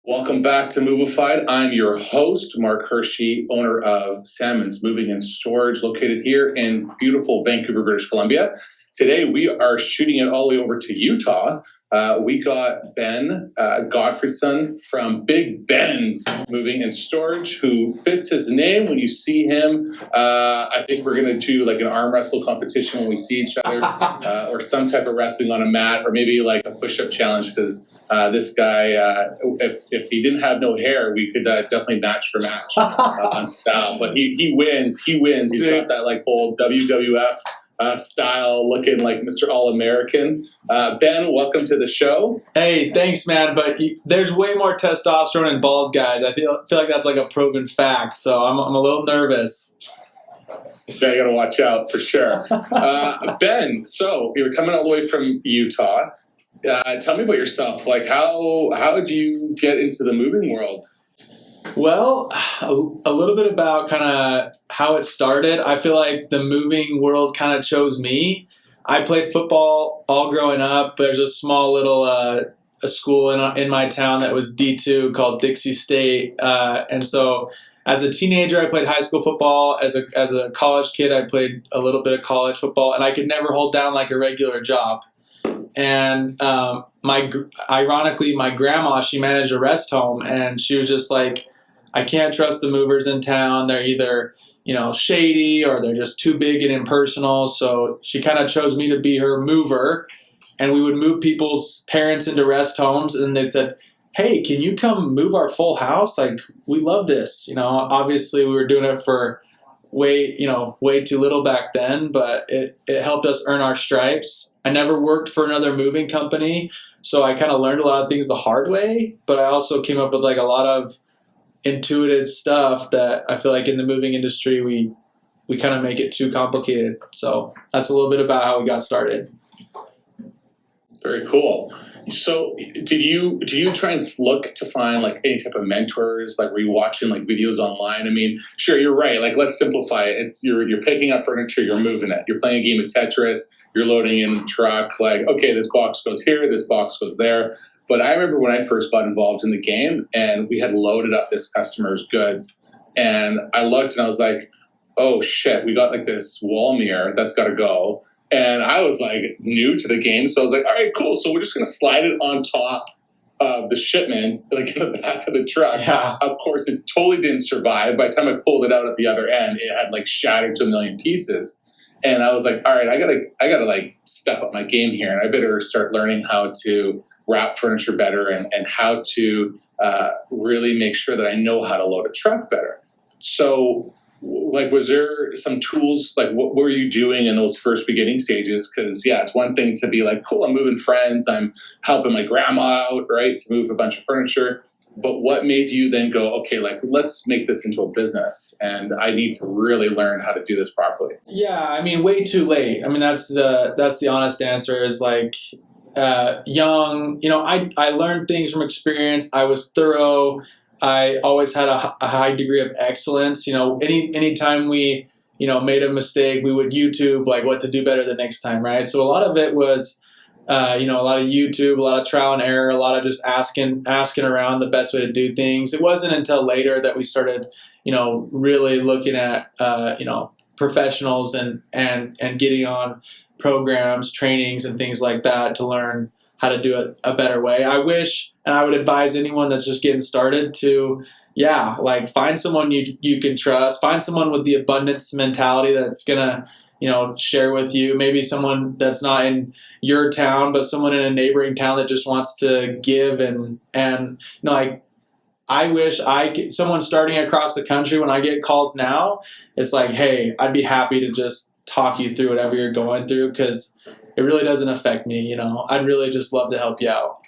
Welcome back to Movified. I'm your host, Mark Hirschi, owner of Salmon's Moving and Storage, located here in beautiful Vancouver, British Columbia. Today, we are shooting it all the way over to Utah. We got Ben Gottfredson from Big Ben's Moving and Storage, who fits his name when you see him. I think we're going to do like an arm wrestle competition when we see each other, or some type of wrestling on a mat, or maybe like a push-up challenge, because this guy, if he didn't have no hair, we could definitely match for match on style. But he wins. He's got that like whole WWF style, looking like Mr. All-American. Ben, welcome to the show. Hey, thanks, man. But there's way more testosterone in bald guys. I feel like that's like a proven fact. So I'm a little nervous. Yeah, you got to watch out for sure. Ben, so you're coming all the way from Utah. Tell me about yourself. Like, how did you get into the moving world? Well, a little bit about kind of how it started. I feel like the moving world kind of chose me. I played football all growing up. There's a small little a school in my town that was D2 called Dixie State, and so as a teenager, I played high school football. As a college kid, I played a little bit of college football, and I could never hold down like a regular job. And ironically, my grandma, she managed a rest home, and she was just like, I can't trust the movers in town. They're either, shady, or they're just too big and impersonal. So she kind of chose me to be her mover, and we would move people's parents into rest homes, and they said, hey, can you come move our full house? Like, we love this. Obviously we were doing it for way too little back then, but it helped us earn our stripes. I never worked for another moving company, so I kind of learned a lot of things the hard way, but I also came up with like a lot of intuitive stuff that I feel like in the moving industry we kind of make it too complicated. So that's a little bit about how we got started. Very cool. So did you try and look to find like any type of mentors? Like, were you watching like videos online? I mean, sure, you're right. Like, let's simplify it. It's you're picking up furniture, you're moving it. You're playing a game of Tetris, you're loading in the truck. Like, okay, this box goes here, this box goes there. But I remember when I first got involved in the game, and we had loaded up this customer's goods, and I looked and I was like, oh shit, we got like this wall mirror that's got to go. And I was like new to the game, so I was like, all right, cool. So we're just going to slide it on top of the shipment, like in the back of the truck. Yeah. Of course, it totally didn't survive. By the time I pulled it out at the other end, it had like shattered to a million pieces. And I was like, all right, I gotta like step up my game here, and I better start learning how to wrap furniture better and how to really make sure that I know how to load a truck better. So, like, was there some tools? Like, what were you doing in those first beginning stages? Because yeah, it's one thing to be like, cool, I'm moving friends, I'm helping my grandma out, right, to move a bunch of furniture. But what made you then go, okay, like, let's make this into a business, and I need to really learn how to do this properly? Yeah, I mean, way too late. I mean, that's the honest answer. Is like young. I learned things from experience. I was thorough. I always had a high degree of excellence. Anytime we made a mistake, we would YouTube like what to do better the next time, right? So a lot of it was. A lot of YouTube, a lot of trial and error, a lot of just asking around the best way to do things. It wasn't until later that we started, really looking at, professionals and getting on programs, trainings, and things like that to learn how to do it a better way. I wish, and I would advise anyone that's just getting started to, find someone you can trust, find someone with the abundance mentality that's gonna share with you. Maybe someone that's not in your town, but someone in a neighboring town that just wants to give. I wish someone starting across the country, when I get calls now, it's like, hey, I'd be happy to just talk you through whatever you're going through, because it really doesn't affect me. I'd really just love to help you out.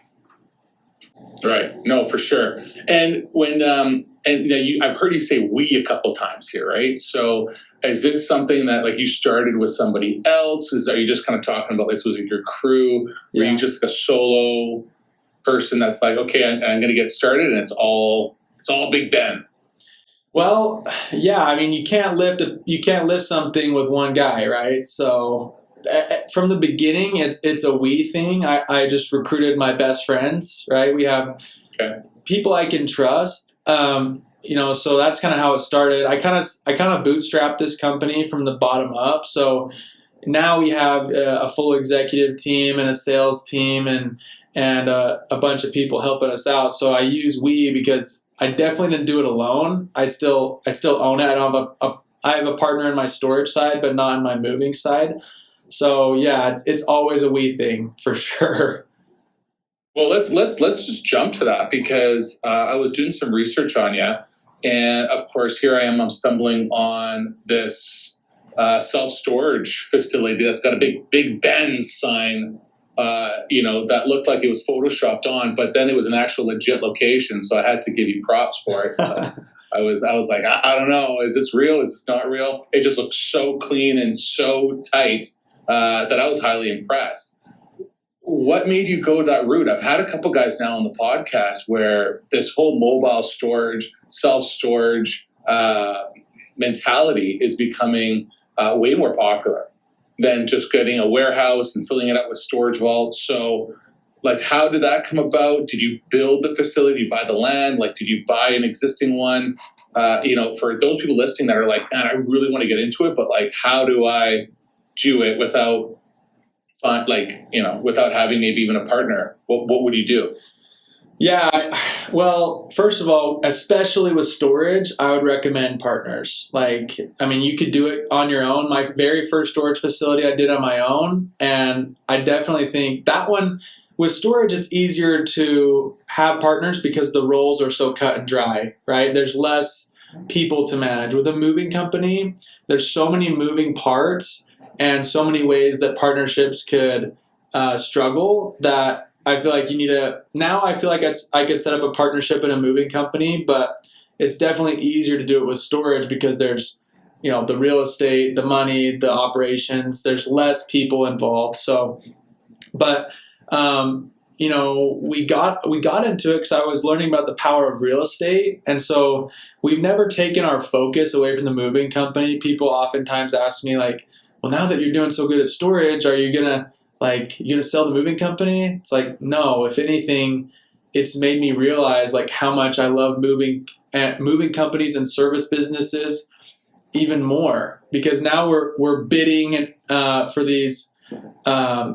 Right. No, for sure. And when I've heard you say "we" a couple times here, right? So is this something that like you started with somebody else? Are you just kind of talking about this was your crew? Were you just like a solo person that's like, okay, I'm going to get started, and it's all Big Ben? Well, yeah. I mean, you can't lift something with one guy, right? So from the beginning, it's a we thing. I just recruited my best friends, right? We have people I can trust. So that's kind of how it started. I kind of bootstrapped this company from the bottom up. So now we have a full executive team and a sales team and a bunch of people helping us out. So I use we because I definitely didn't do it alone. I still own it. I have a partner in my storage side, but not in my moving side. So yeah, it's always a we thing for sure. Well, let's just jump to that because I was doing some research on you, and of course, here I am. I'm stumbling on this self-storage facility that's got a big Ben sign. That looked like it was photoshopped on, but then it was an actual legit location. So I had to give you props for it. So I was like, I don't know, is this real? Is this not real? It just looked so clean and so tight that I was highly impressed. What made you go that route? I've had a couple guys now on the podcast where this whole mobile storage, self-storage mentality is becoming way more popular than just getting a warehouse and filling it up with storage vaults. So, like, how did that come about? Did you build the facility? Did you buy the land? Like, did you buy an existing one? For those people listening that are like, man, I really want to get into it, but like, how do I do it without having maybe even a partner? What would you do? Yeah, well, first of all, especially with storage, I would recommend partners. You could do it on your own. My very first storage facility I did on my own, and I definitely think that one, with storage, it's easier to have partners because the roles are so cut and dry, right? There's less people to manage. With a moving company, there's so many moving parts and so many ways that partnerships could struggle that I feel like you need to. Now I feel like I could set up a partnership in a moving company, but it's definitely easier to do it with storage because there's, the real estate, the money, the operations. There's less people involved. So, but we got into it because I was learning about the power of real estate, and so we've never taken our focus away from the moving company. People oftentimes ask me like, "Well, now that you're doing so good at storage, are you gonna sell the moving company?" It's like, no. If anything, it's made me realize like how much I love moving companies and service businesses even more, because now we're bidding for these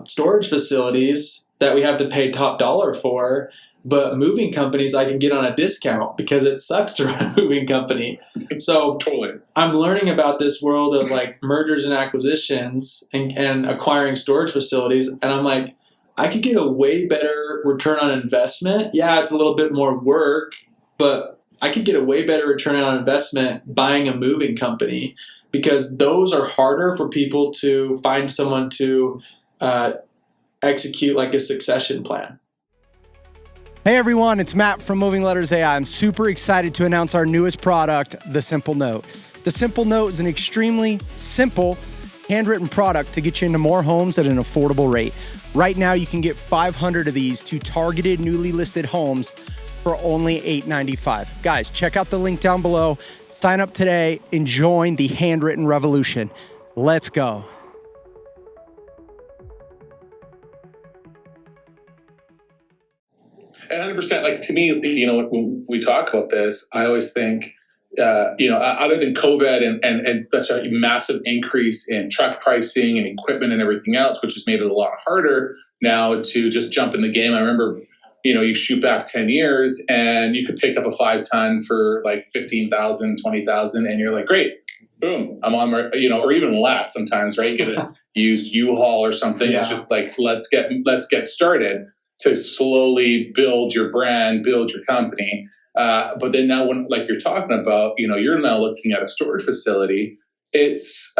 storage facilities that we have to pay top dollar for. But moving companies, I can get on a discount because it sucks to run a moving company. So Totally. I'm learning about this world of like mergers and acquisitions and acquiring storage facilities. And I'm like, I could get a way better return on investment. Yeah, it's a little bit more work, but I could get a way better return on investment buying a moving company, because those are harder for people to find someone to execute like a succession plan. Hey everyone, it's Matt from Moving Letters AI. I'm super excited to announce our newest product, the Simple Note. The Simple Note is an extremely simple, handwritten product to get you into more homes at an affordable rate. Right now, you can get 500 of these to targeted newly listed homes for only $8.95. Guys, check out the link down below. Sign up today and join the handwritten revolution. Let's go. And 100%, like, to me, when we talk about this, I always think, other than COVID and such a massive increase in truck pricing and equipment and everything else, which has made it a lot harder now to just jump in the game. I remember, you shoot back 10 years and you could pick up a 5-ton for like 15,000, 20,000, and you're like, great, boom, I'm on my, or even less sometimes, right? You get a used U-Haul or something. Yeah. It's just like, let's get started to slowly build your brand, build your company. But then now, when like you're talking about, you're now looking at a storage facility. It's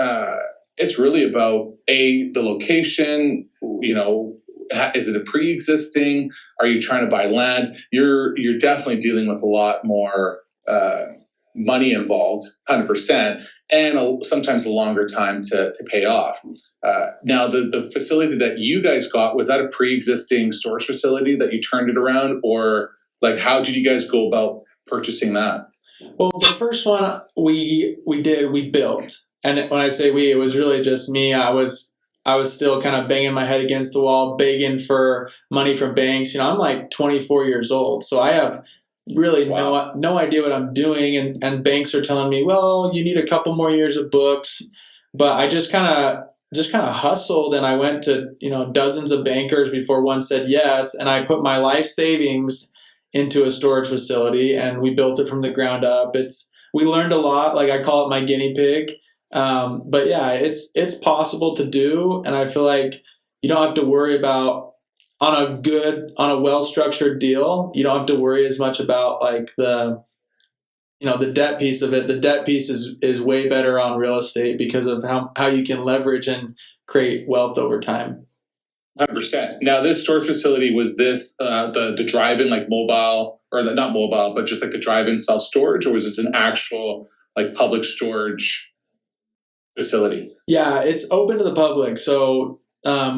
really about the location. Is it a pre-existing? Are you trying to buy land? You're definitely dealing with a lot more money involved, 100%, and sometimes a longer time to pay off. Now, the facility that you guys got, was that a pre-existing storage facility that you turned it around, or like how did you guys go about purchasing that? Well, the first one we built, and when I say we, it was really just me. I was still kind of banging my head against the wall, begging for money from banks. I'm like 24 years old, so I have really Wow. no idea what I'm doing. And banks are telling me, well, you need a couple more years of books. But I just kind of hustled, and I went to, dozens of bankers before one said yes. And I put my life savings into a storage facility, and we built it from the ground up. We learned a lot. Like, I call it my guinea pig. But yeah, it's possible to do. And I feel like you don't have to worry about, on a well-structured deal, you don't have to worry as much about like the debt piece of it. The debt piece is way better on real estate because of how you can leverage and create wealth over time. 100%. Now, this storage facility, was this the drive-in, like mobile, or not mobile, but just like the drive-in self-storage, or was this an actual like public storage facility? Yeah, it's open to the public. So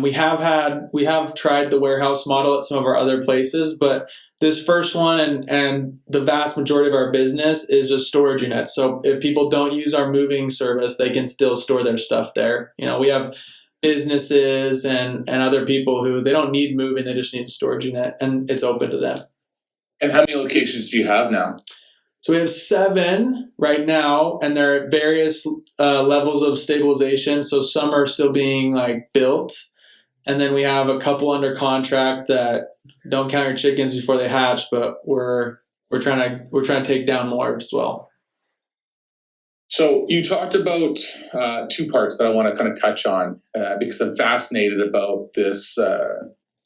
we have tried the warehouse model at some of our other places, but this first one and the vast majority of our business is a storage unit. So if people don't use our moving service, they can still store their stuff there. We have businesses and other people who they don't need moving, they just need a storage unit, and it's open to them. And how many locations do you have now? So we have 7 right now, and they're at various levels of stabilization. So some are still being like built, and then we have a couple under contract that don't count your chickens before they hatch. But we're trying to take down more as well. So you talked about 2 parts that I want to kind of touch on because I'm fascinated about this,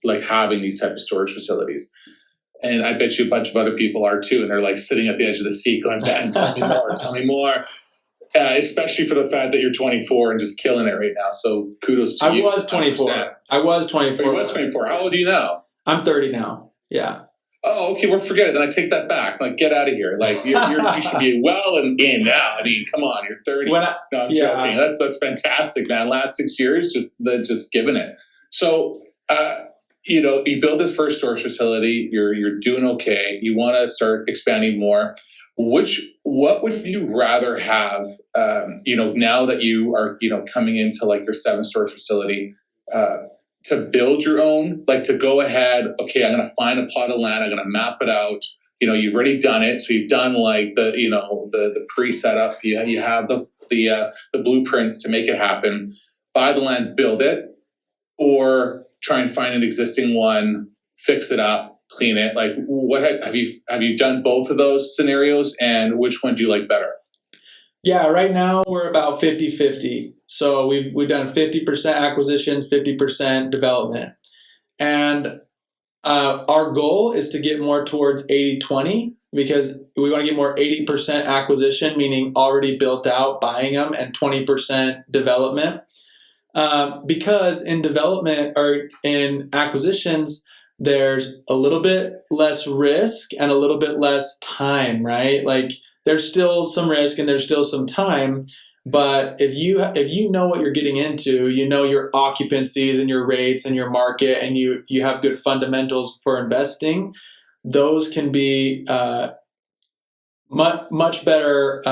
like having these type of storage facilities. And I bet you a bunch of other people are too. And they're like sitting at the edge of the seat going, Ben, tell me more, tell me more. Especially for the fact that you're 24 and just killing it right now. So kudos to you. I was 24. I was 24. You was 24. How old are you now? I'm 30 now. Yeah. Oh, okay. Well, forget it. Then I take that back. Like, get out of here. Like, you should be well and in now. I mean, come on. You're 30. No, I'm joking. That's fantastic, man. Last 6 years, just giving it. So, you build this first storage facility. You're doing okay. You want to start expanding more. What would you rather have? Now that you are coming into like your 7th storage facility, to build your own, like to go ahead. Okay, I'm going to find a plot of land. I'm going to map it out. You've already done it, so you've done like the pre-setup. You have the blueprints to make it happen. Buy the land, build it, or try and find an existing one, fix it up, clean it. Like, what have you done both of those scenarios, and which one do you like better? Yeah, right now we're about 50-50. So we've done 50% acquisitions, 50% development. And our goal is to get more towards 80-20, because we want to get more 80% acquisition, meaning already built out, buying them, and 20% development. Because in development or in acquisitions, there's a little bit less risk and a little bit less time, right? Like, there's still some risk and there's still some time, but if you know what you're getting into, your occupancies and your rates and your market, and you have good fundamentals for investing, those can be much better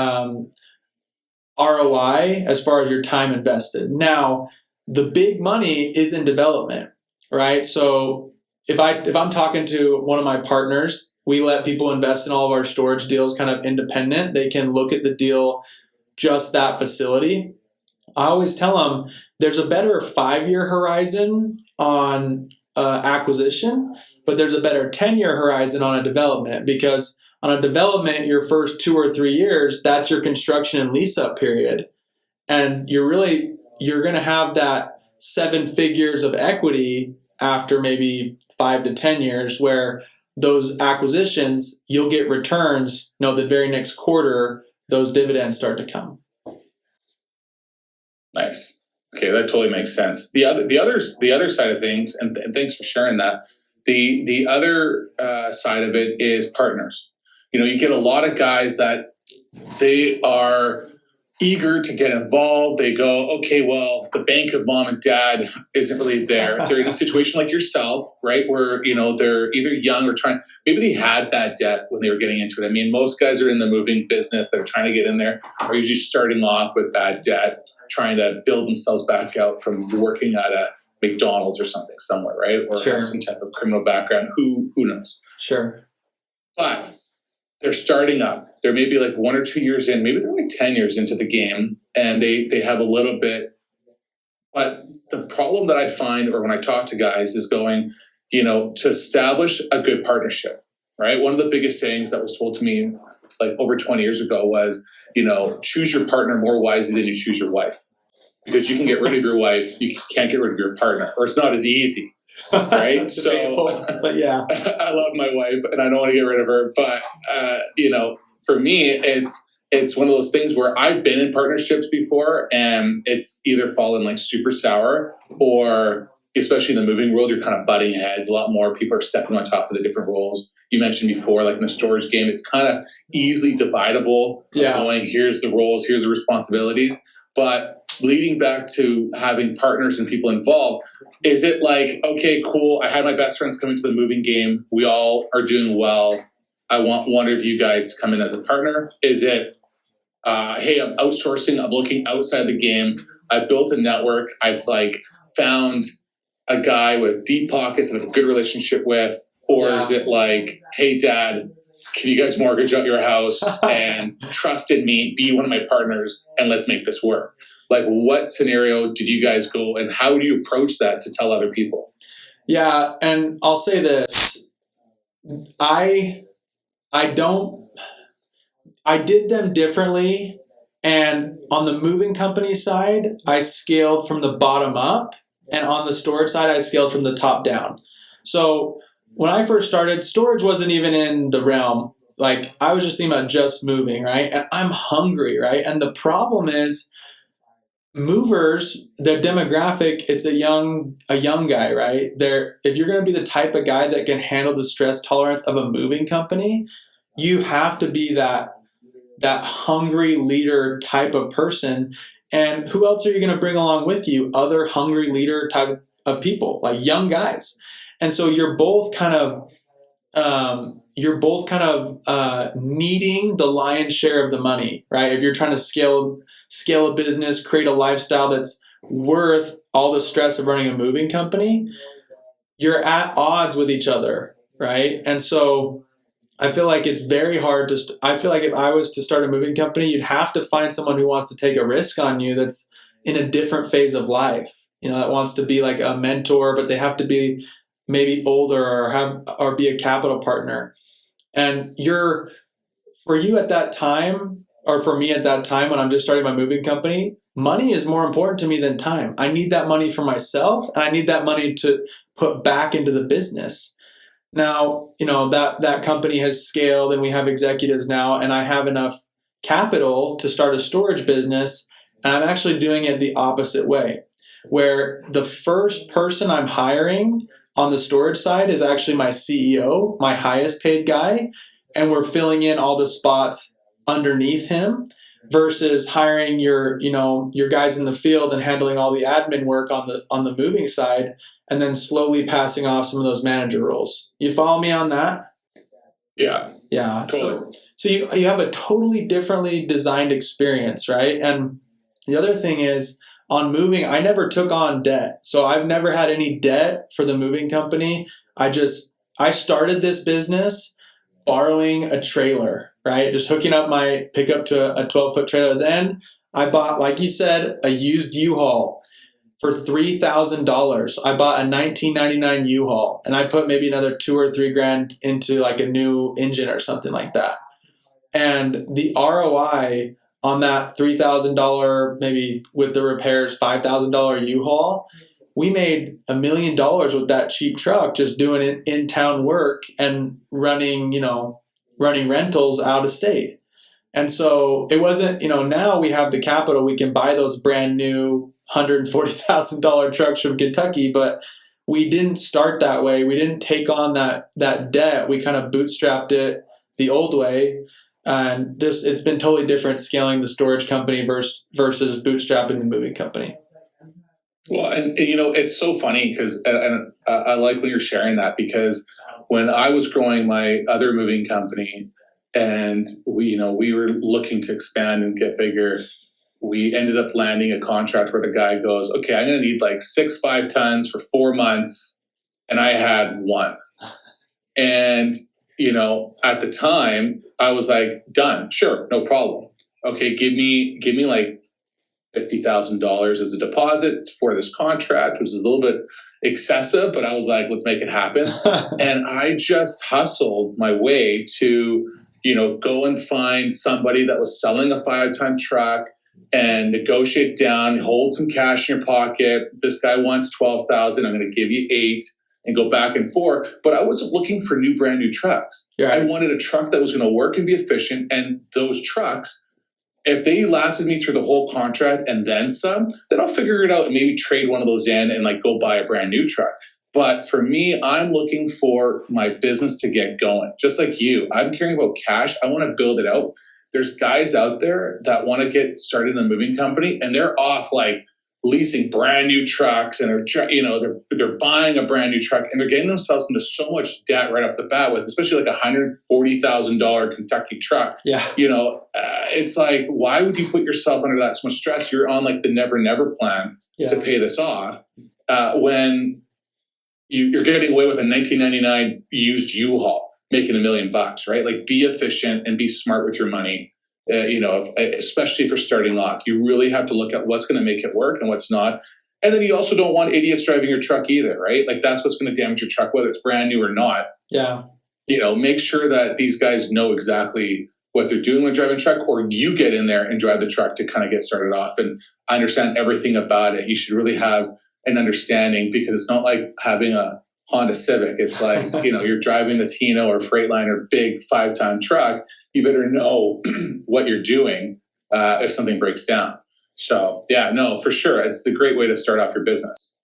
ROI as far as your time invested. Now, the big money is in development, right? So if I'm talking to one of my partners, we let people invest in all of our storage deals kind of independent. They can look at the deal, just that facility. I always tell them there's a better 5-year horizon on acquisition, but there's a better 10-year horizon on a development, because on a development, your first 2 or 3 years, that's your construction and lease up period. And you're going to have that 7 figures of equity after maybe 5 to 10 years, where those acquisitions, you'll get returns, the very next quarter, those dividends start to come. Nice. Okay, that totally makes sense. The other side of things, and thanks for sharing that. The other side of it is partners. You get a lot of guys that they are eager to get involved. They go, okay, well, the bank of mom and dad isn't really there. They're in a situation like yourself, right? Where, they're either young or maybe they had bad debt when they were getting into it. I mean, most guys are in the moving business that are trying to get in there are usually starting off with bad debt, trying to build themselves back out from working at a McDonald's or something somewhere, right? Or Sure. some type of criminal background. Who knows? Sure. But they're starting up. They're maybe like 1 or 2 years in, maybe they're like 10 years into the game, and they have a little bit. But the problem that I find, or when I talk to guys, is going, to establish a good partnership, right? One of the biggest sayings that was told to me like over 20 years ago was, choose your partner more wisely than you choose your wife. Because you can get rid of your wife, you can't get rid of your partner, or it's not as easy, right? So, but yeah, I love my wife and I don't want to get rid of her. But, for me, it's one of those things where I've been in partnerships before and it's either fallen like super sour, or especially in the moving world, you're kind of butting heads a lot more. People are stepping on top of the different roles. You mentioned before, like in a storage game, it's kind of easily dividable. Yeah. Going, here's the roles, here's the responsibilities. But leading back to having partners and people involved, is it like, okay, cool, I had my best friends come into the moving game. We all are doing well. I want one of you guys to come in as a partner. Is it, hey, I'm outsourcing, I'm looking outside the game. I've built a network. I've like found a guy with deep pockets and have a good relationship with, or is it like, hey, Dad, can you guys mortgage out your house and trust in me, be one of my partners, and let's make this work? Like, what scenario did you guys go, and how do you approach that to tell other people? Yeah, and I'll say this. I did them differently, and on the moving company side, I scaled from the bottom up, and on the storage side, I scaled from the top down. So when I first started, storage wasn't even in the realm. Like, I was just thinking about just moving, right? And I'm hungry, right? And the problem is, movers, their demographic, it's a young guy, right? If you're going to be the type of guy that can handle the stress tolerance of a moving company, you have to be that hungry leader type of person. And who else are you going to bring along with you? Other hungry leader type of people, like young guys. And so you're both kind of needing the lion's share of the money, right? If you're trying to scale a business, create a lifestyle that's worth all the stress of running a moving company, you're at odds with each other, right? And so I feel like it's very hard I feel like if I was to start a moving company, you'd have to find someone who wants to take a risk on you that's in a different phase of life, that wants to be like a mentor, but they have to be maybe older or be a capital partner. And for you at that time, or for me at that time when I'm just starting my moving company, money is more important to me than time. I need that money for myself, and I need that money to put back into the business. Now, that company has scaled and we have executives now, and I have enough capital to start a storage business, and I'm actually doing it the opposite way, where the first person I'm hiring on the storage side is actually my CEO, my highest paid guy, and we're filling in all the spots underneath him, versus hiring your guys in the field and handling all the admin work on the moving side, and then slowly passing off some of those manager roles. You follow me on that? Yeah. Totally. So you have a totally differently designed experience, right? And the other thing is, on moving, I never took on debt. So I've never had any debt for the moving company. I started this business borrowing a trailer, right? Just hooking up my pickup to a 12-foot trailer. Then I bought, like you said, a used U-Haul for $3,000. I bought a 1999 U-Haul, and I put maybe another $2,000 or $3,000 into like a new engine or something like that. And the ROI on that $3,000, maybe with the repairs, $5,000 U-Haul, we made $1 million with that cheap truck, just doing it in-town work and running rentals out of state. And so it wasn't, now we have the capital, we can buy those brand new $140,000 trucks from Kentucky, but we didn't start that way. We didn't take on that debt. We kind of bootstrapped it the old way. And it's been totally different scaling the storage company versus bootstrapping the moving company. Well, and it's so funny because I like when you're sharing that, because when I was growing my other moving company and we were looking to expand and get bigger, we ended up landing a contract where the guy goes, okay, I'm going to need like 6 5 tons for 4 months. And I had one. And at the time I was like, done, sure, no problem. Okay, give me like $50,000 as a deposit for this contract, which is a little bit excessive, but I was like, let's make it happen. And I just hustled my way to, go and find somebody that was selling a 5-ton truck and negotiate down, hold some cash in your pocket. This guy wants 12,000. I'm going to give you 8 and go back and forth. But I wasn't looking for brand new trucks. Yeah. I wanted a truck that was going to work and be efficient. And those trucks, if they lasted me through the whole contract and then some, then I'll figure it out and maybe trade one of those in and like go buy a brand new truck. But for me, I'm looking for my business to get going. Just like you, I'm caring about cash. I want to build it out. There's guys out there that want to get started in a moving company and they're off like leasing brand new trucks and they're buying a brand new truck and they're getting themselves into so much debt right off the bat with, especially like $140,000 Kentucky truck. Yeah. It's like, why would you put yourself under that so much stress? You're on like the never plan to pay this off when you're getting away with a 1999 used U-Haul making $1 million, right? Like, be efficient and be smart with your money. Especially for starting off, you really have to look at what's going to make it work and what's not. And then you also don't want idiots driving your truck either, right? Like, that's what's going to damage your truck, whether it's brand new or not. Yeah. Make sure that these guys know exactly what they're doing when driving a truck, or you get in there and drive the truck to kind of get started off and understand everything about it. You should really have an understanding, because it's not like having a Honda Civic. It's like, you're driving this Hino or Freightliner big 5-ton truck. You better know what you're doing if something breaks down. So yeah, no, for sure. It's the great way to start off your business.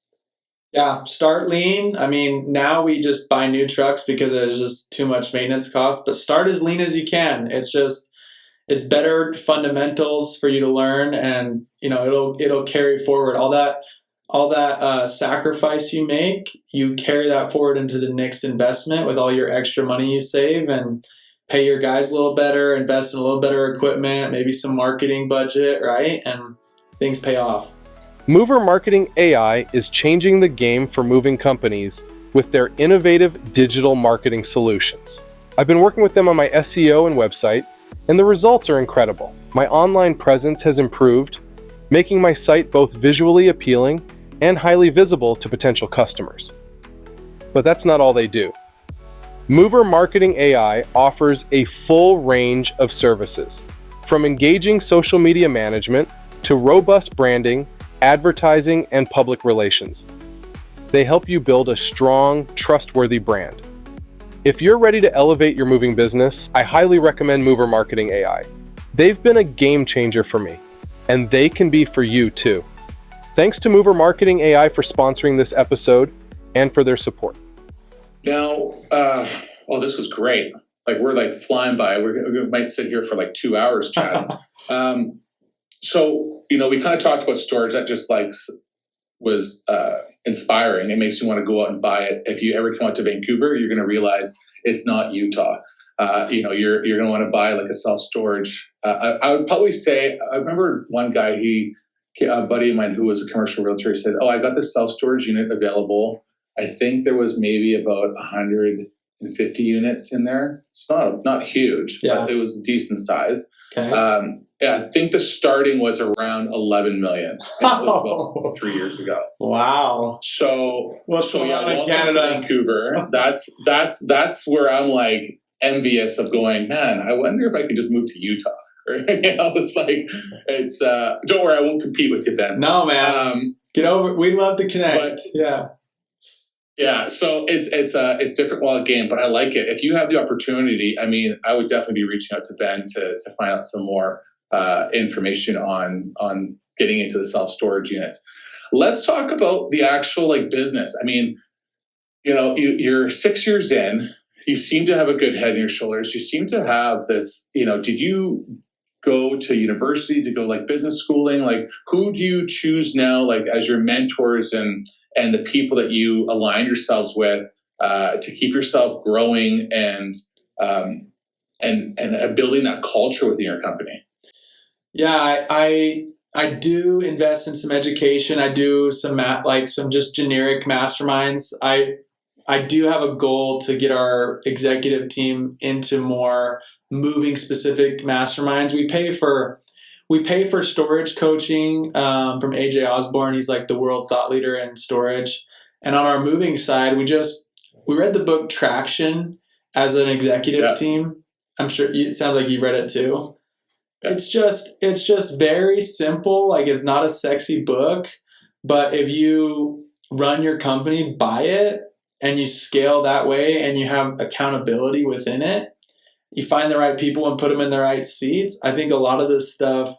Yeah. Start lean. I mean, now we just buy new trucks because there's just too much maintenance cost, but start as lean as you can. It's better fundamentals for you to learn, and, it'll carry forward all that sacrifice you make. You carry that forward into the next investment with all your extra money you save, and pay your guys a little better, invest in a little better equipment, maybe some marketing budget, right? And things pay off. Mover Marketing AI is changing the game for moving companies with their innovative digital marketing solutions. I've been working with them on my SEO and website, and the results are incredible. My online presence has improved, making my site both visually appealing and highly visible to potential customers. But that's not all they do. Mover Marketing AI offers a full range of services, from engaging social media management to robust branding, advertising, and public relations. They help you build a strong, trustworthy brand. If you're ready to elevate your moving business, I highly recommend Mover Marketing AI. They've been a game changer for me, and they can be for you too. Thanks to Mover Marketing AI for sponsoring this episode and for their support. Now, this was great. Like, we're like flying by. We might sit here for like 2 hours chatting. So, we kind of talked about storage. That just like was inspiring. It makes you want to go out and buy it. If you ever come out to Vancouver, you're going to realize it's not Utah. You're going to want to buy like a self-storage. I would probably say, I remember one guy, a buddy of mine who was a commercial realtor, he said, I got this self-storage unit available. I think there was maybe about 150 units in there. It's not huge, but it was a decent size. Okay. I think the starting was around 11 million. That was about 3 years ago. Wow. So, welcome to Canada, Vancouver. That's where I'm like envious of going, man, I wonder if I could just move to Utah. It's don't worry, I won't compete with you, Ben. No, man. Get over. We love to connect. Yeah. So it's a different wild game, but I like it. If you have the opportunity, I mean, I would definitely be reaching out to Ben to find out some more information on getting into the self-storage units. Let's talk about the actual like business. I mean, you're 6 years in. You seem to have a good head on your shoulders. You seem to have this. Did you go to university to go like business schooling? Like, who do you choose now, like as your mentors and the people that you align yourselves with to keep yourself growing and building that culture within your company? Yeah, I do invest in some education. I do some just generic masterminds. I do have a goal to get our executive team into more moving specific masterminds. We pay for storage coaching from AJ Osborne. He's like the world thought leader in storage. And on our moving side, we read the book Traction as an executive team. I'm sure it sounds like you've read it too. Yeah. It's just very simple. Like, it's not a sexy book, but if you run your company by it and you scale that way and you have accountability within it, you find the right people and put them in the right seats. I think a lot of this stuff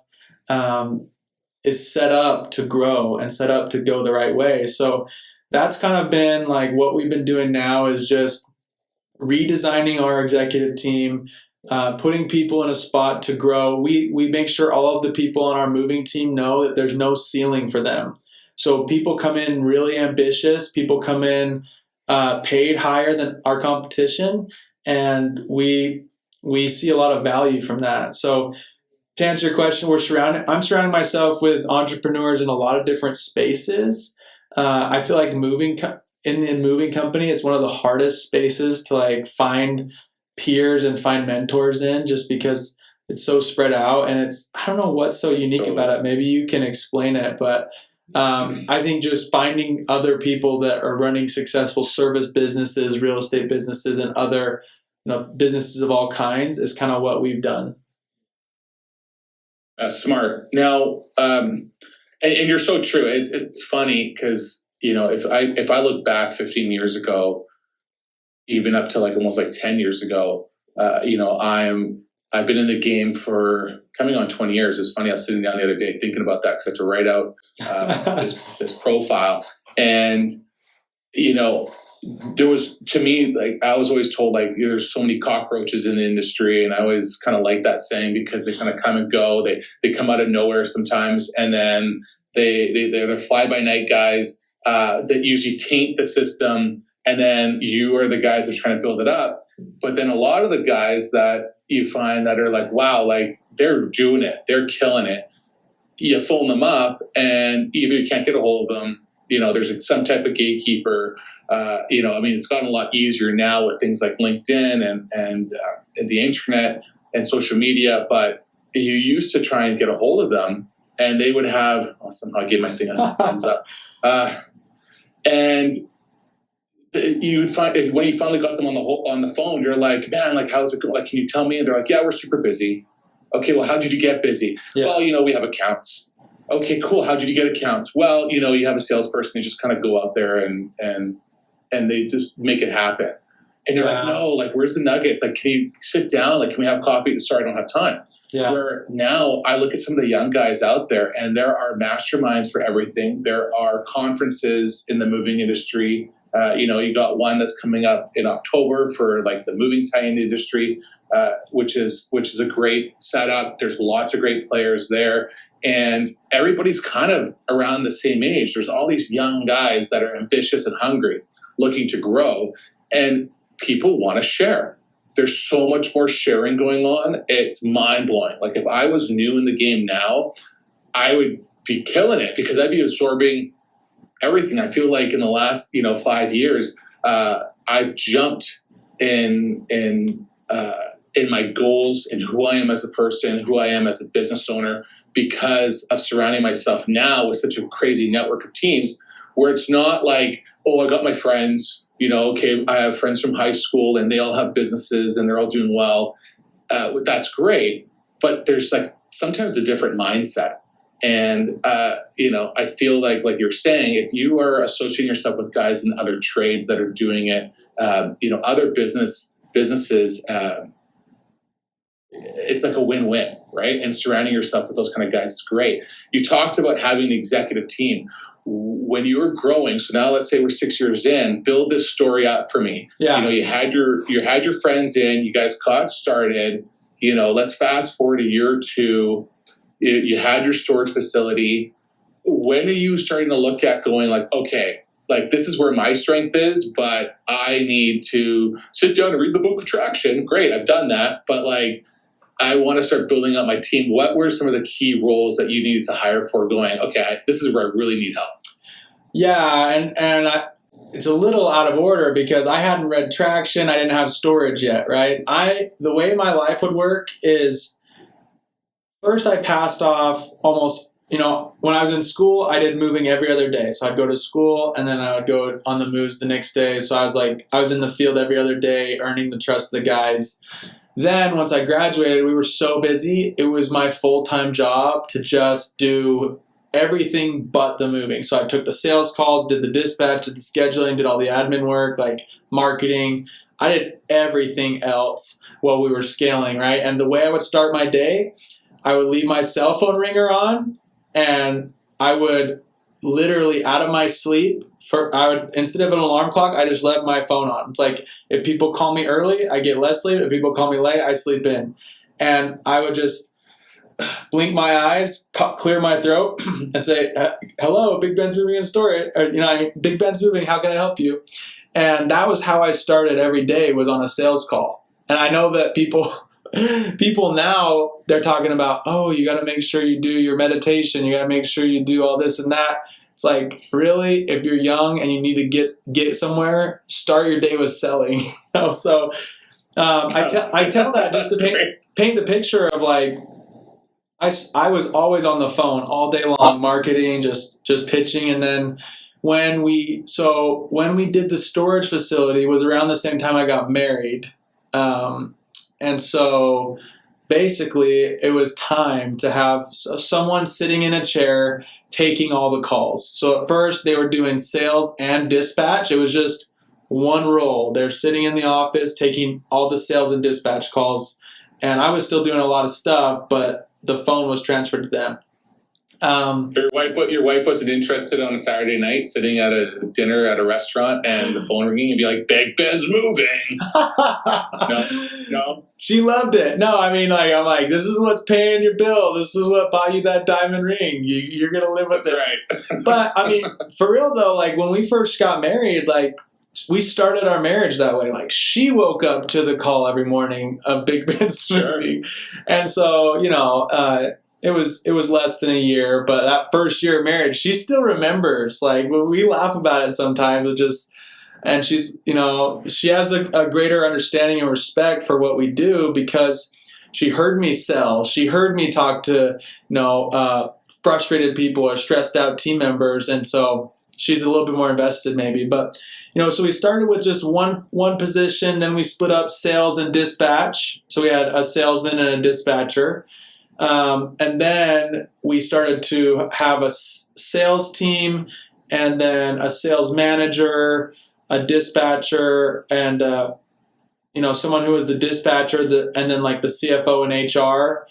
is set up to grow and set up to go the right way. So that's kind of been like what we've been doing now, is just redesigning our executive team, putting people in a spot to grow. We make sure all of the people on our moving team know that there's no ceiling for them. So people come in really ambitious, people come in paid higher than our competition, and we see a lot of value from that. So to answer your question, I'm surrounding myself with entrepreneurs in a lot of different spaces. I feel like in the moving company, it's one of the hardest spaces to like find peers and find mentors in, just because it's so spread out, and I don't know what's so unique about it. Maybe you can explain it, but I think just finding other people that are running successful service businesses, real estate businesses, and other businesses of all kinds is kind of what we've done. Smart. Now, and you're so true. It's funny because, if I look back 15 years ago, even up to like almost like 10 years ago, I've been in the game for coming on 20 years. It's funny. I was sitting down the other day thinking about that because I had to write out this profile, and there was, to me, like, I was always told, like, there's so many cockroaches in the industry, and I always kind of like that saying because they kind of come and go. They come out of nowhere sometimes, and then they're fly-by-night guys that usually taint the system, and then you are the guys that are trying to build it up. But then a lot of the guys that you find that are like, wow, like, they're doing it, they're killing it. You phone them up, and either you can't get a hold of them, there's some type of gatekeeper. It's gotten a lot easier now with things like LinkedIn and the internet and social media. But you used to try and get a hold of them, and they would have somehow I gave my thing a thumbs up, and you would find when you finally got them on the phone, you're like, man, like, how's it going? Like, can you tell me? And they're like, yeah, we're super busy. Okay, well, how did you get busy? Yeah. Well, we have accounts. Okay, cool. How did you get accounts? Well, you have a salesperson. You just kind of go out there and they just make it happen. And you're like, no, like, where's the nuggets? Like, can you sit down? Like, can we have coffee? Sorry, I don't have time. Yeah. Where now I look at some of the young guys out there, and there are masterminds for everything. There are conferences in the moving industry. You got one that's coming up in October for like the moving tie-in industry, which is a great setup. There's lots of great players there, and everybody's kind of around the same age. There's all these young guys that are ambitious and hungry, looking to grow, and people want to share. There's so much more sharing going on. It's mind-blowing. Like, if I was new in the game now, I would be killing it because I'd be absorbing everything. I feel like in the last 5 years, I've jumped in my goals and who I am as a person, who I am as a business owner, because of surrounding myself now with such a crazy network of teams, where it's not like, oh, I got my friends, okay, I have friends from high school and they all have businesses and they're all doing well. That's great, but there's like sometimes a different mindset. And, I feel like you're saying, if you are associating yourself with guys in other trades that are doing it, other businesses, it's like a win-win, right? And surrounding yourself with those kind of guys is great. You talked about having an executive team. When you were growing, so now let's say we're 6 years in, build this story up for me. Yeah. You had your friends in, you guys got started, let's fast forward a year or two. You had your storage facility. When are you starting to look at going like, okay, like, this is where my strength is, but I need to sit down and read the book of Traction. Great, I've done that. But like, I want to start building up my team. What were some of the key roles that you needed to hire for going, okay, this is where I really need help? Yeah, and it's a little out of order because I hadn't read Traction. I didn't have storage yet, right? The way my life would work is first I passed off almost, when I was in school, I did moving every other day. So I'd go to school and then I would go on the moves the next day. So I was in the field every other day, earning the trust of the guys. Then once I graduated, we were so busy. It was my full-time job to just do everything but the moving. So I took the sales calls, did the dispatch, did the scheduling, did all the admin work, like marketing. I did everything else while we were scaling, right? And the way I would start my day, I would leave my cell phone ringer on, and I would literally out of my sleep, instead of an alarm clock, I just left my phone on. It's like if people call me early, I get less sleep. If people call me late, I sleep in. And I would just blink my eyes, clear my throat, and say, "Hello, Big Ben's Moving and Storage." Or, Big Ben's Moving. How can I help you? And that was how I started every day, was on a sales call. And I know that people now, they're talking about, oh, you got to make sure you do your meditation. You got to make sure you do all this and that. It's like, really, if you're young and you need to get somewhere, start your day with selling. So I tell that just to paint the picture of like, I was always on the phone all day long, marketing, just pitching. And then when we did the storage facility, it was around the same time I got married. And so basically it was time to have someone sitting in a chair taking all the calls. So at first they were doing sales and dispatch. It was just one role. They're sitting in the office taking all the sales and dispatch calls. And I was still doing a lot of stuff, but the phone was transferred to them. Your wife wasn't interested on a Saturday night sitting at a dinner at a restaurant and the phone ringing and be like, "Big Ben's moving." No. She loved it. No, I mean, I'm like, this is what's paying your bill. This is what bought you that diamond ring. You're gonna live with it. Right. But I mean, for real though, like when we first got married, like we started our marriage that way. Like she woke up to the call every morning of Big Ben's moving, and so It was less than a year, but that first year of marriage, she still remembers. Like we laugh about it sometimes. And she's, she has a greater understanding and respect for what we do because she heard me sell. She heard me talk to, frustrated people or stressed out team members, and so she's a little bit more invested maybe. But so we started with just one position, then we split up sales and dispatch. So we had a salesman and a dispatcher. And then we started to have a sales team and then a sales manager, a dispatcher, and, someone who was the dispatcher, and then like the CFO and HR.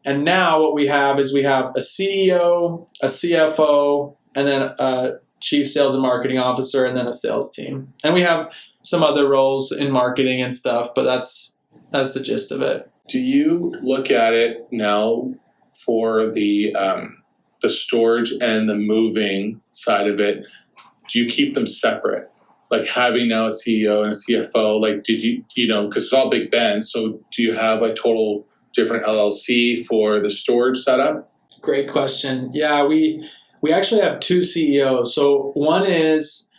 And now what we have is we have a CEO, a CFO, and then a chief sales and marketing officer, and then a sales team. And we have some other roles in marketing and stuff, but that's the gist of it. Do you look at it now for the storage and the moving side of it? Do you keep them separate? Like having now a CEO and a CFO, like did you, because it's all Big Ben, so do you have a total different LLC for the storage setup? Great question. Yeah, we actually have two CEOs. So one is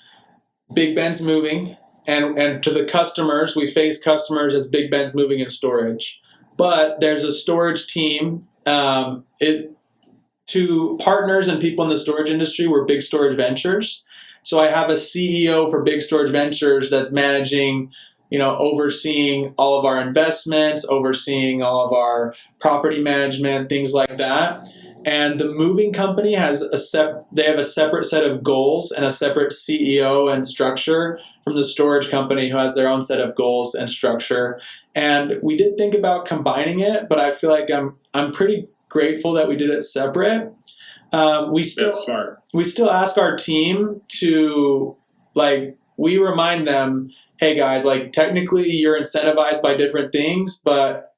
Big Ben's Moving, and to the customers, we face customers as Big Ben's Moving and Storage. But there's a storage team. To partners and people in the storage industry, we're Big Storage Ventures. So I have a CEO for Big Storage Ventures that's managing, overseeing all of our investments, overseeing all of our property management, things like that. And the moving company has they have a separate set of goals and a separate CEO and structure from the storage company, who has their own set of goals and structure. And we did think about combining it, but I feel like I'm pretty grateful that we did it separate. That's smart. We still ask our team to, we remind them, hey guys, technically you're incentivized by different things, but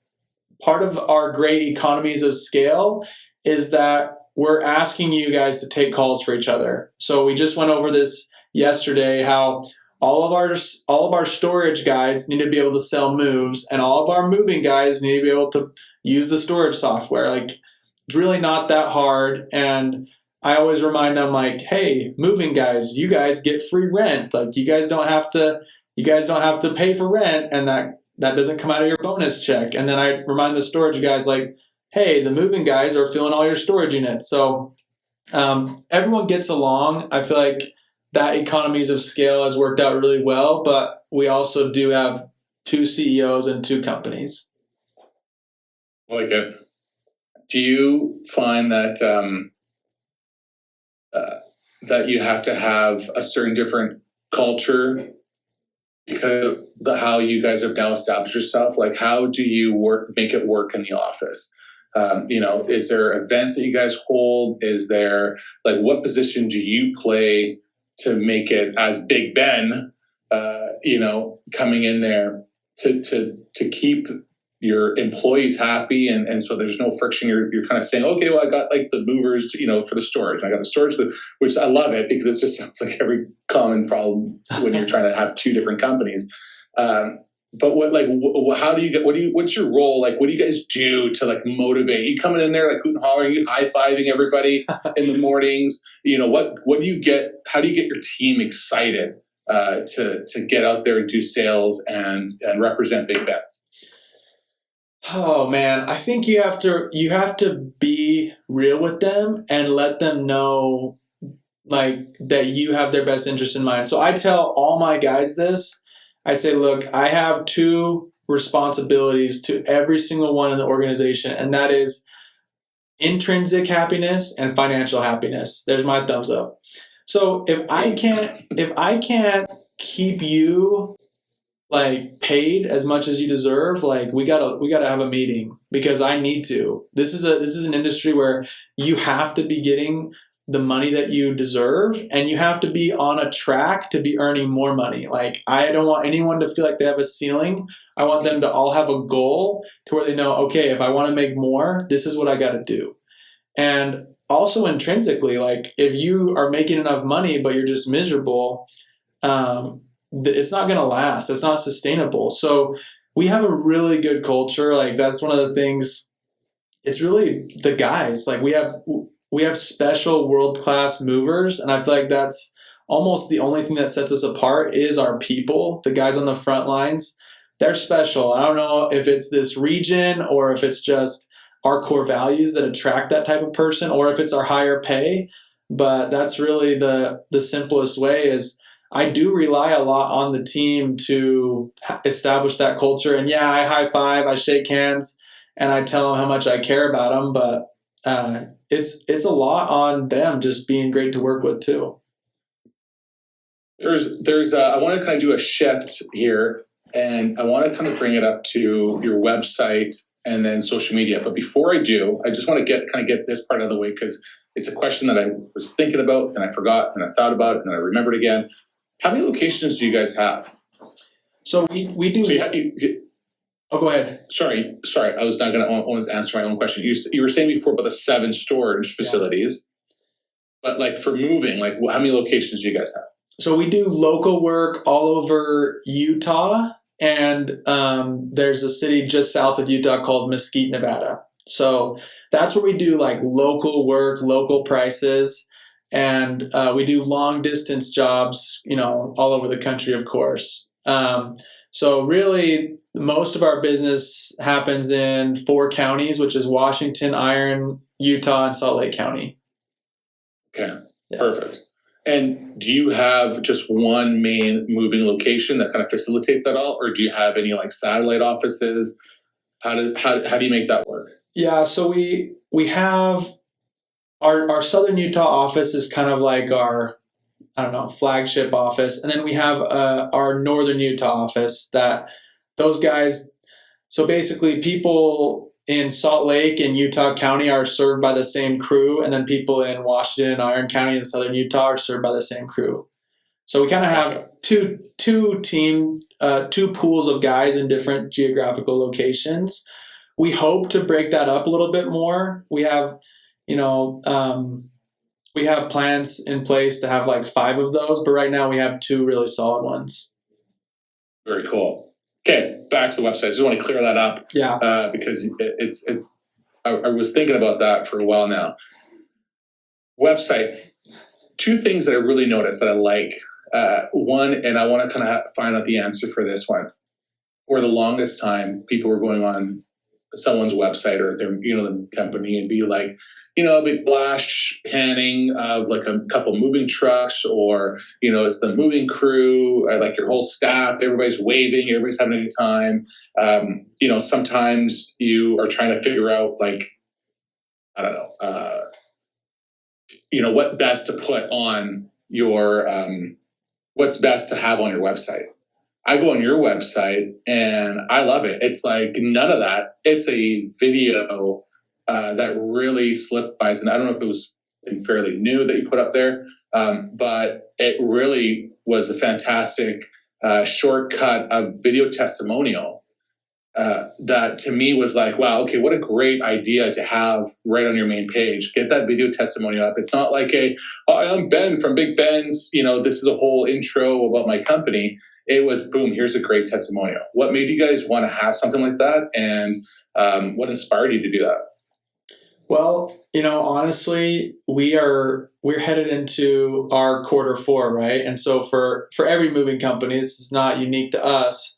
part of our great economies of scale is that we're asking you guys to take calls for each other. So we just went over this yesterday, how all of our storage guys need to be able to sell moves, and all of our moving guys need to be able to use the storage software. It's really not that hard. And I always remind them like, hey, moving guys, you guys get free rent. Like you guys don't have to pay for rent, and that doesn't come out of your bonus check. And then I remind the storage guys like, hey, the moving guys are filling all your storage units. So everyone gets along. I feel like that economies of scale has worked out really well, but we also do have 2 CEOs and 2 companies. I like it. Do you find that that you have to have a certain different culture because of how you guys have now established yourself? Like, how do you make it work in the office? Is there events that you guys hold? Is there, like, what position do you play to make it as Big Ben, coming in there to keep your employees happy, and so there's no friction. You're kind of saying, okay, well, I got like the movers, for the storage. And I got the storage, which I love it because it just sounds like every common problem when you're trying to have 2 different companies. But how do you get? What's your role? Like, what do you guys do to like motivate? You coming in there like hooting and hollering, you high fiving everybody in the mornings? What do you get? How do you get your team excited to get out there and do sales and represent Big Bets? Oh man, I think you have to be real with them and let them know like that you have their best interest in mind. So I tell all my guys this. I say, look, I have 2 responsibilities to every single one in the organization, and that is intrinsic happiness and financial happiness. There's my thumbs up. So if I can't keep you like paid as much as you deserve, like we gotta have a meeting, because I need to. This is an industry where you have to be getting the money that you deserve, and you have to be on a track to be earning more money. Like, I don't want anyone to feel like they have a ceiling. I want them to all have a goal to where they know, okay, if I want to make more, this is what I got to do. And also intrinsically, like if you are making enough money but you're just miserable, it's not going to last. It's not sustainable. So we have a really good culture. Like, that's one of the things. It's really the guys. Like, we have special world-class movers, and I feel like that's almost the only thing that sets us apart is our people, the guys on the front lines. They're special. I don't know if it's this region or if it's just our core values that attract that type of person, or if it's our higher pay, but that's really the simplest way. Is I do rely a lot on the team to establish that culture. And yeah, I high five, I shake hands, and I tell them how much I care about them, but it's a lot on them just being great to work with too. There's I want to kind of do a shift here, and I want to kind of bring it up to your website and then social media. But before I do, I just want to get this part out of the way, because it's a question that I was thinking about and I forgot and I thought about it and I remembered again. How many locations do you guys have? So we do. Oh, go ahead. Sorry. I was not going to always answer my own question. You were saying before about the 7 storage facilities, but like for moving, like how many locations do you guys have? So we do local work all over Utah, and there's a city just south of Utah called Mesquite, Nevada. So that's where we do like local work, local prices, and we do long distance jobs, all over the country, of course. So really, most of our business happens in 4 counties, which is Washington, Iron, Utah, and Salt Lake County. Okay, yeah. Perfect. And do you have just one main moving location that kind of facilitates that all, or do you have any like satellite offices? How do you make that work? Yeah, so we have our Southern Utah office is kind of like our, flagship office, and then we have our Northern Utah office that those guys. So basically, people in Salt Lake and Utah County are served by the same crew, and then people in Washington, Iron County, and Southern Utah are served by the same crew. So we kind of have two pools of guys in different geographical locations. We hope to break that up a little bit more. We have, we have plans in place to have like 5 of those, but right now we have 2 really solid ones. Very cool. Okay, back to the website. I just want to clear that up. Yeah. Because I was thinking about that for a while now. Website. Two things that I really noticed that I like. One, and I want to kind of find out the answer for this one. For the longest time, people were going on someone's website or their, the company and be like, a big flash panning of like a couple moving trucks, or, it's the moving crew, or like your whole staff, everybody's waving, everybody's having a good time. Sometimes you are trying to figure out like, I don't know, what best to put on your, what's best to have on your website. I go on your website and I love it. It's like none of that. It's a video that really slipped by. And I don't know if it was fairly new that you put up there, but it really was a fantastic shortcut of video testimonial that to me was like, wow, okay, what a great idea to have right on your main page. Get that video testimonial up. It's not like hi, I'm Ben from Big Ben's, this is a whole intro about my company. It was, boom, here's a great testimonial. What made you guys want to have something like that? And what inspired you to do that? Well, honestly, we're headed into our Q4, right? And so for every moving company, this is not unique to us,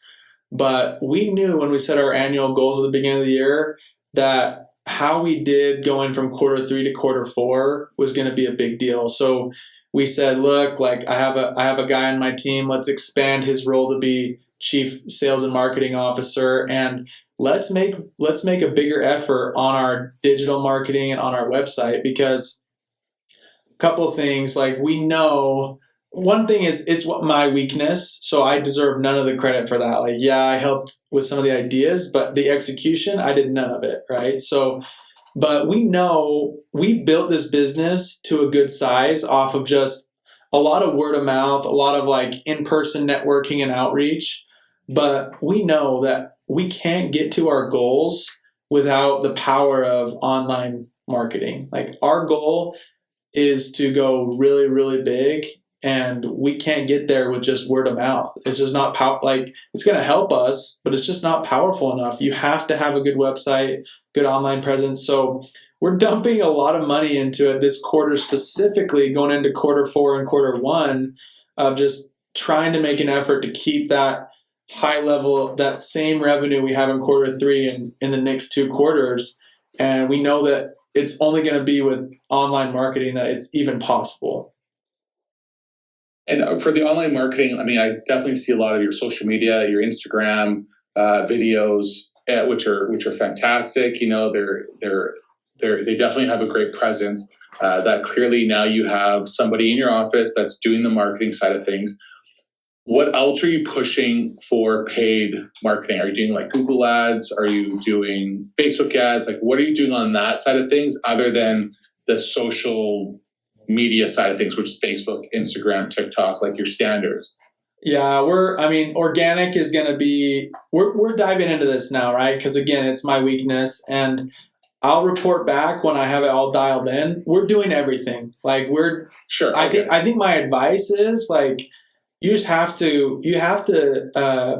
but we knew when we set our annual goals at the beginning of the year that how we did going from Q3 to Q4 was going to be a big deal. So we said, look, like I have a guy on my team. Let's expand his role to be chief sales and marketing officer, and let's make a bigger effort on our digital marketing and on our website, because a couple of things, like we know one thing is it's my weakness, so I deserve none of the credit for that. Like, yeah, I helped with some of the ideas, but the execution, I did none of it, right? So, but we know we built this business to a good size off of just a lot of word of mouth, a lot of like in-person networking and outreach. But we know that we can't get to our goals without the power of online marketing. Like our goal is to go really, really big, and we can't get there with just word of mouth. It's just not like it's going to help us, but it's just not powerful enough. You have to have a good website, good online presence. So we're dumping a lot of money into it this quarter, specifically going into Q4 and Q1, of just trying to make an effort to keep that high level, that same revenue we have in Q3 and in the next 2 quarters. And we know that it's only going to be with online marketing that it's even possible. And for the online marketing, I mean, I definitely see a lot of your social media, your Instagram videos, which are fantastic. They definitely have a great presence. That clearly now you have somebody in your office that's doing the marketing side of things. What else are you pushing for paid marketing? Are you doing like Google ads? Are you doing Facebook ads? Like, what are you doing on that side of things other than the social media side of things, which is Facebook, Instagram, TikTok, like your standards? Yeah, organic is going to be, we're diving into this now, right? Because again, it's my weakness, and I'll report back when I have it all dialed in. We're doing everything. Like sure. I think my advice is like, you have to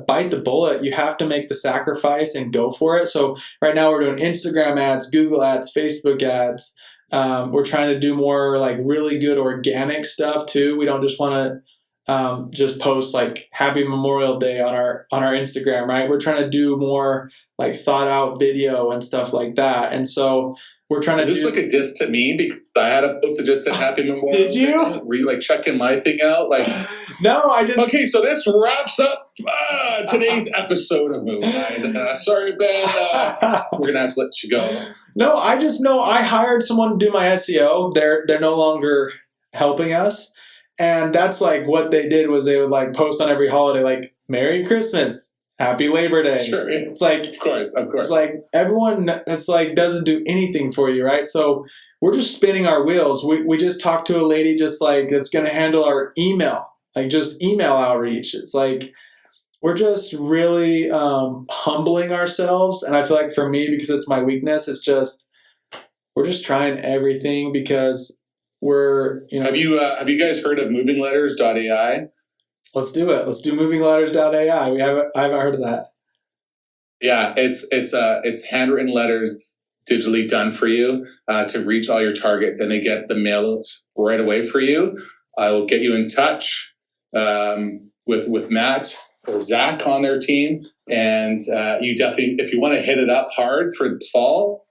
bite the bullet. You have to make the sacrifice and go for it. So right now we're doing Instagram ads, Google ads, Facebook ads. We're trying to do more like really good organic stuff too. We don't just want to just post like Happy Memorial Day on our Instagram, right? We're trying to do more like thought out video and stuff like that. And so we're trying to Is this like a diss to me? Because I had a post that just said Happy Memorial Day. Did you? Were you like checking my thing out? Like, no, I just. Okay, so this wraps up today's episode of Movified. Sorry, Ben. We're gonna have to let you go. No, I just know I hired someone to do my SEO. They're no longer helping us, and that's like what they did was they would like post on every holiday like Merry Christmas. Happy Labor Day. Sure. It's like, of course. It's like everyone, it's like doesn't do anything for you, right? So we're just spinning our wheels. We just talked to a lady just like that's going to handle our email, like just email outreach. It's like we're just really humbling ourselves. And I feel like for me, because it's my weakness, it's just we're just trying everything because we're, Have you guys heard of movingletters.ai? Let's do it. Let's do movingletters.ai. I haven't heard of that. Yeah, it's handwritten letters digitally done for you to reach all your targets, and they get the mailouts right away for you, I will get you in touch with Matt or Zach on their team. And you definitely, if you want to hit it up hard for the fall,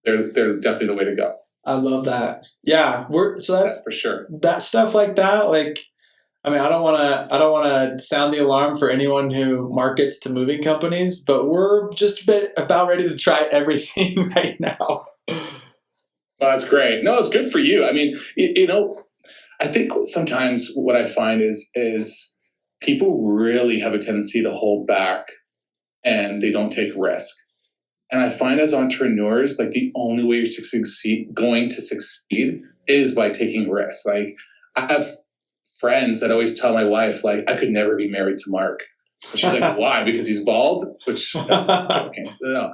they're definitely the way to go. I love that. Yeah, that's for sure. That stuff like that. Like, I mean, I don't want to sound the alarm for anyone who markets to moving companies, but we're just about ready to try everything right now. That's great. No, it's good for you. I mean, I think sometimes what I find is people really have a tendency to hold back and they don't take risk. And I find as entrepreneurs, like the only way you're going to succeed is by taking risks. Like I have friends that always tell my wife, like, I could never be married to Mark. And she's like, why? Because he's bald? Which I'm joking. No.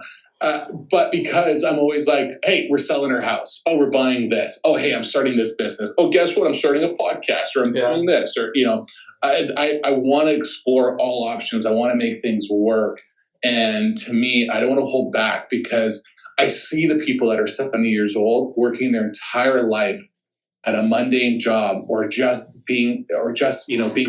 But because I'm always like, hey, we're selling our house. Oh, we're buying this. Oh, hey, I'm starting this business. Oh, guess what? I'm starting a podcast, or I'm doing this, or, I want to explore all options. I want to make things work. And to me, I don't want to hold back because I see the people that are 70 years old working their entire life at a mundane job or just being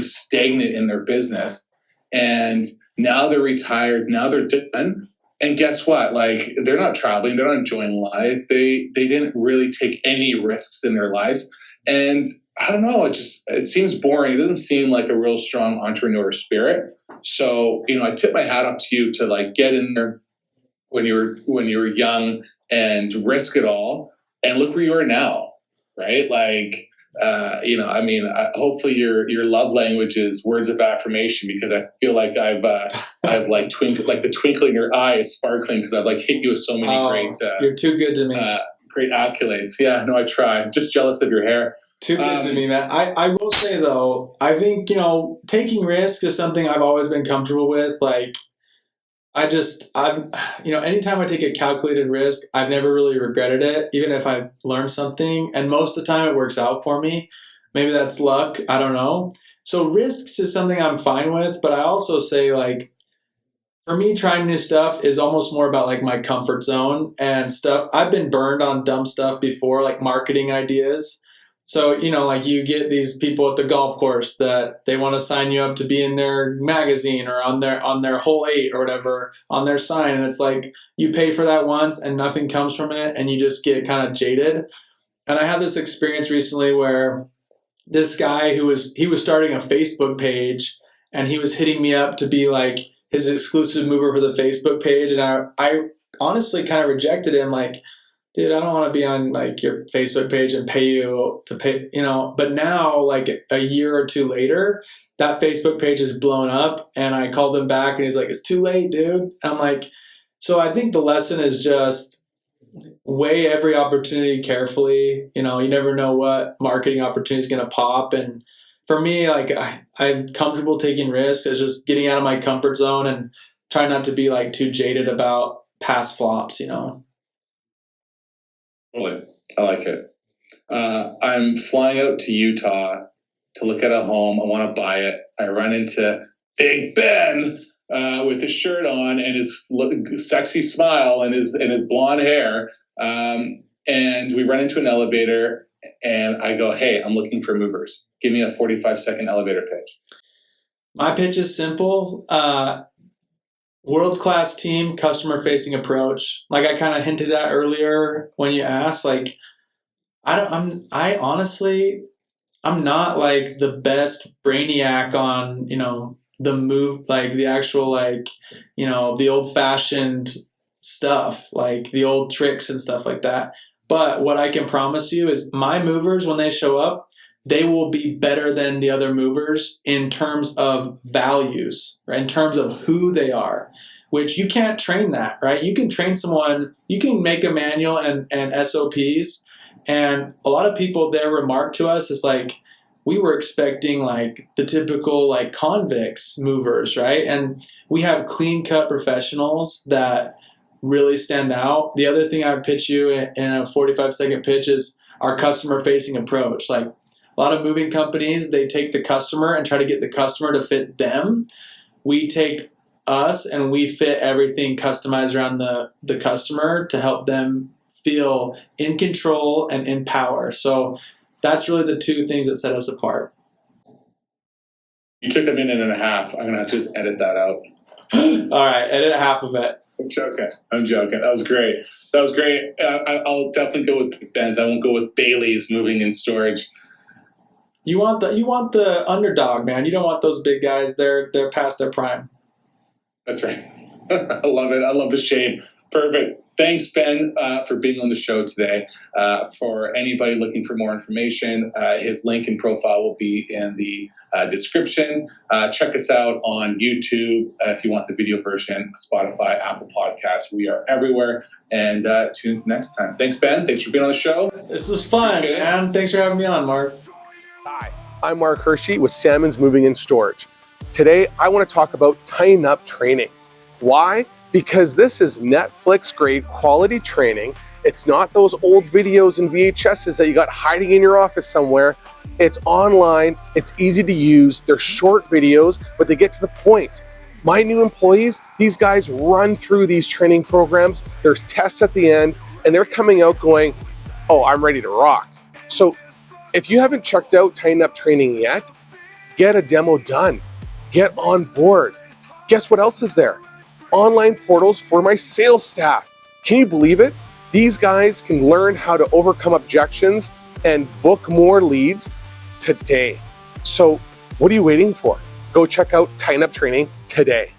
stagnant in their business. And now they're retired. Now they're done. And guess what? Like, they're not traveling. They're not enjoying life. They didn't really take any risks in their lives. And I don't know. It seems boring. It doesn't seem like a real strong entrepreneur spirit. So, I tip my hat off to you to like get in there when you were young and risk it all. And look where you are now, right? Like, hopefully your love language is words of affirmation, because I feel like I've like the twinkle in your eye is sparkling because I've like hit you with so many great. You're too good to me. Great accolades. Yeah, no, I try. I'm just jealous of your hair. Too good to me, man. I will say though, I think, taking risks is something I've always been comfortable with. Like, anytime I take a calculated risk, I've never really regretted it, even if I've learned something. And most of the time it works out for me. Maybe that's luck. I don't know. So risks is something I'm fine with, but I also say, like, for me, trying new stuff is almost more about like my comfort zone and stuff. I've been burned on dumb stuff before, like marketing ideas. So, like you get these people at the golf course that they want to sign you up to be in their magazine or on their hole 8 or whatever on their sign. And it's like you pay for that once and nothing comes from it and you just get kind of jaded. And I had this experience recently where this guy he was starting a Facebook page and he was hitting me up to be like his exclusive mover for the Facebook page. And I honestly kind of rejected him, like, dude, I don't want to be on like your Facebook page and pay you to pay, but now like a year or two later, that Facebook page is blown up and I called him back and he's like, it's too late, dude. And I'm like, so I think the lesson is just weigh every opportunity carefully. You never know what marketing opportunity is going to pop. And for me, like I'm comfortable taking risks. It's just getting out of my comfort zone and trying not to be like too jaded about past flops, Totally. I like it. I'm flying out to Utah to look at a home. I want to buy it. I run into Big Ben with his shirt on and his sexy smile and his blonde hair. And we run into an elevator and I go, hey, I'm looking for movers. Give me a 45-second elevator pitch. My pitch is simple. World-class team, customer-facing approach. Like I kind of hinted at earlier when you asked, like, I'm not like the best brainiac on, the move, like the actual, like, the old-fashioned stuff, like the old tricks and stuff like that. But what I can promise you is my movers, when they show up, they will be better than the other movers in terms of values, right? In terms of who they are, which you can't train that, right? You can train someone, you can make a manual and SOPs. And a lot of people, their remark to us is like, we were expecting like the typical like convicts movers, right? And we have clean cut professionals that really stand out. The other thing I would pitch you in a 45-second pitch is our customer facing approach. Like, a lot of moving companies, they take the customer and try to get the customer to fit them. We take us, and we fit everything customized around the customer to help them feel in control and in power. So that's really the two things that set us apart. You took a minute and a half. I'm going to have to just edit that out. All right, edit half of it. I'm joking. That was great. I'll definitely go with Ben's. I won't go with Bailey's moving in storage. You want the underdog, man. You don't want those big guys. They're past their prime. That's right. I love it. I love the shade. Perfect. Thanks, Ben, for being on the show today. For anybody looking for more information, his link and profile will be in the description. Check us out on YouTube if you want the video version, Spotify, Apple Podcasts. We are everywhere. And tune in next time. Thanks, Ben. Thanks for being on the show. This was fun, man. Thanks for having me on, Mark. Hi, I'm Mark Hirschi with Salmon's Moving and Storage. Today, I want to talk about tying up training. Why? Because this is Netflix grade quality training. It's not those old videos and VHSs that you got hiding in your office somewhere. It's online, it's easy to use, they're short videos, but they get to the point. My new employees, these guys run through these training programs, there's tests at the end, and they're coming out going, oh, I'm ready to rock. So if you haven't checked out Tying Up Training yet, get a demo done, get on board. Guess what else is there? Online portals for my sales staff. Can you believe it? These guys can learn how to overcome objections and book more leads today. So what are you waiting for? Go check out Tying Up Training today.